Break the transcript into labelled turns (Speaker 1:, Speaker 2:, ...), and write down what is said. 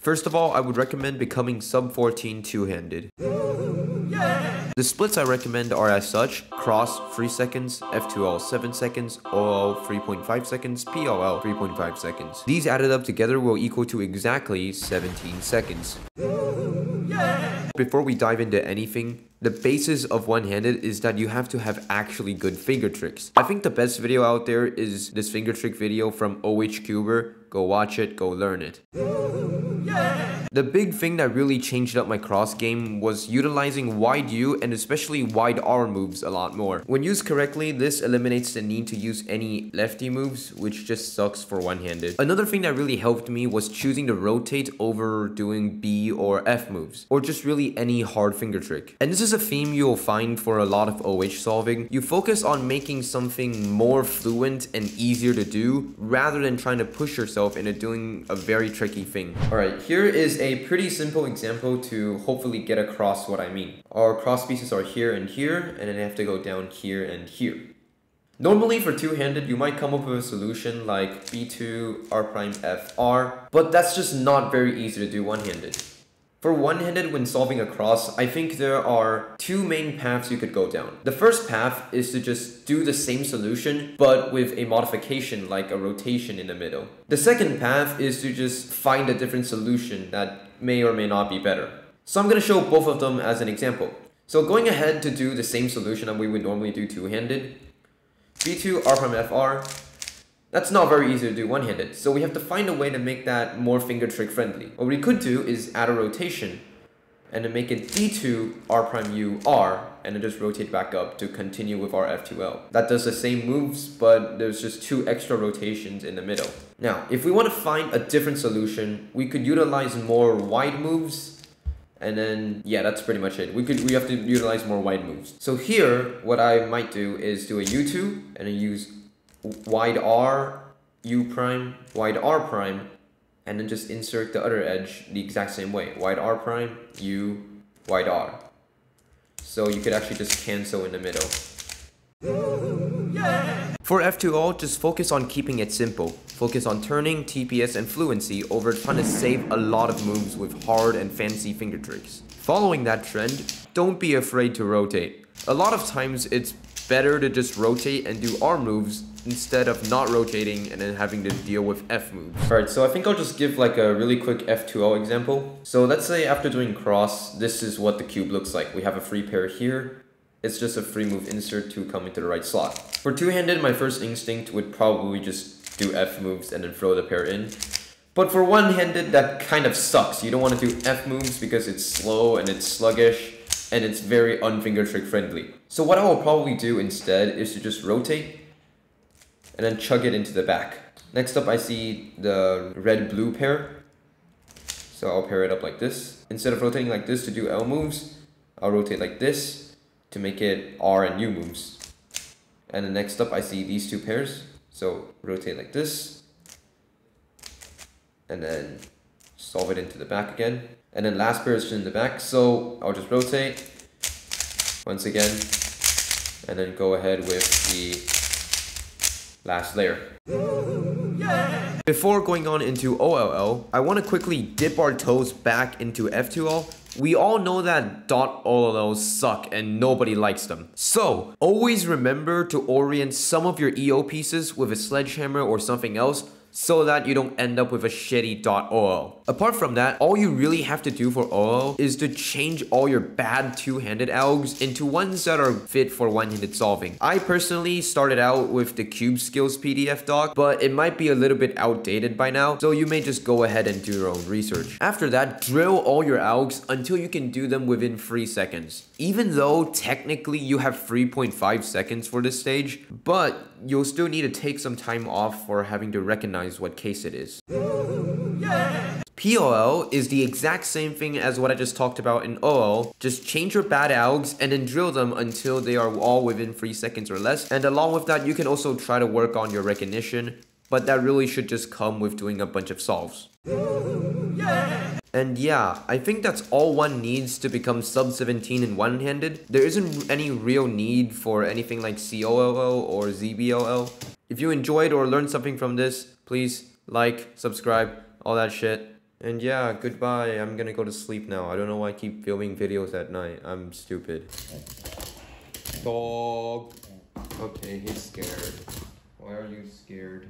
Speaker 1: First of all, I would recommend becoming sub 14 two-handed. The splits I recommend are as such: cross 3 seconds, F2L 7 seconds, OL 3.5 seconds, POL 3.5 seconds. These added up together will equal to exactly 17 seconds. Before we dive into anything, the basis of one-handed is that you have to have actually good finger tricks. I think the best video out there is this finger trick video from OHCuber. Go watch it, go learn it. The big thing that really changed up my cross game was utilizing wide U and especially wide R moves a lot more. When used correctly, this eliminates the need to use any lefty moves, which just sucks for one-handed. Another thing that really helped me was choosing to rotate over doing B or F moves, or just really any hard finger trick. And this is a theme you'll find for a lot of OH solving. You focus on making something more fluent and easier to do, rather than trying to push yourself into doing a very tricky thing. Alright, here is a pretty simple example to hopefully get across what I mean. Our cross pieces are here, and then they have to go down here and here. Normally for two-handed, you might come up with a solution like B2, R prime, F, R, but that's just not very easy to do one-handed. For one-handed, when solving a cross, I think there are two main paths you could go down. The first path is to just do the same solution, but with a modification like a rotation in the middle. The second path is to just find a different solution that may or may not be better. So I'm going to show both of them as an example. So going ahead to do the same solution that we would normally do two-handed, B2, R prime, F, R. That's not very easy to do one-handed, so we have to find a way to make that more finger trick friendly. What we could do is add a rotation and then make it D2, R prime U, R, and then just rotate back up to continue with our F2L. That does the same moves, but there's just two extra rotations in the middle. Now, if we want to find a different solution, we could utilize more wide moves, and then, yeah, that's pretty much it. We have to utilize more wide moves. So here, what I might do is do a U2, and then use wide R, U prime, wide R prime, and then just insert the other edge the exact same way. Wide R prime, U, wide R. So you could actually just cancel in the middle. For F2O, just focus on keeping it simple. Focus on turning, TPS, and fluency over trying to save a lot of moves with hard and fancy finger tricks. Following that trend, don't be afraid to rotate. A lot of times it's better to just rotate and do R moves instead of not rotating and then having to deal with F moves. Alright, so I think I'll just give like a really quick F2O example. So let's say after doing cross, this is what the cube looks like. We have a free pair here. It's just a free move insert to come into the right slot. For two-handed, my first instinct would probably just do F moves and then throw the pair in. But for one-handed, that kind of sucks. You don't want to do F moves because it's slow and it's sluggish and it's very unfinger trick friendly. So what I will probably do instead is to just rotate and then chug it into the back. Next up, I see the red-blue pair. So I'll pair it up like this. Instead of rotating like this to do L moves, I'll rotate like this to make it R and U moves. And then next up, I see these two pairs. So rotate like this. And then solve it into the back again. And then last pair is just in the back. So I'll just rotate once again. And then go ahead with the last layer. Before going on into OLL, I want to quickly dip our toes back into F2L. We all know that .OLLs suck and nobody likes them. So, always remember to orient some of your EO pieces with a sledgehammer or something else so that you don't end up with a shitty .OL. Apart from that, all you really have to do for OL is to change all your bad two-handed algs into ones that are fit for one-handed solving. I personally started out with the Cube Skills PDF doc, but it might be a little bit outdated by now, so you may just go ahead and do your own research. After that, drill all your algs until you can do them within 3 seconds. Even though technically you have 3.5 seconds for this stage, but you'll still need to take some time off for having to recognize what case it is. POL is the exact same thing as what I just talked about in OL. Just change your bad algs and then drill them until they are all within 3 seconds or less. And along with that, you can also try to work on your recognition, but that really should just come with doing a bunch of solves. And yeah, I think that's all one needs to become sub 17 in one-handed. There isn't any real need for anything like COLL or ZBOL. If you enjoyed or learned something from this, please like, subscribe, all that shit. And yeah, goodbye. I'm gonna go to sleep now. I don't know why I keep filming videos at night. I'm stupid. Dog. Okay, he's scared. Why are you scared?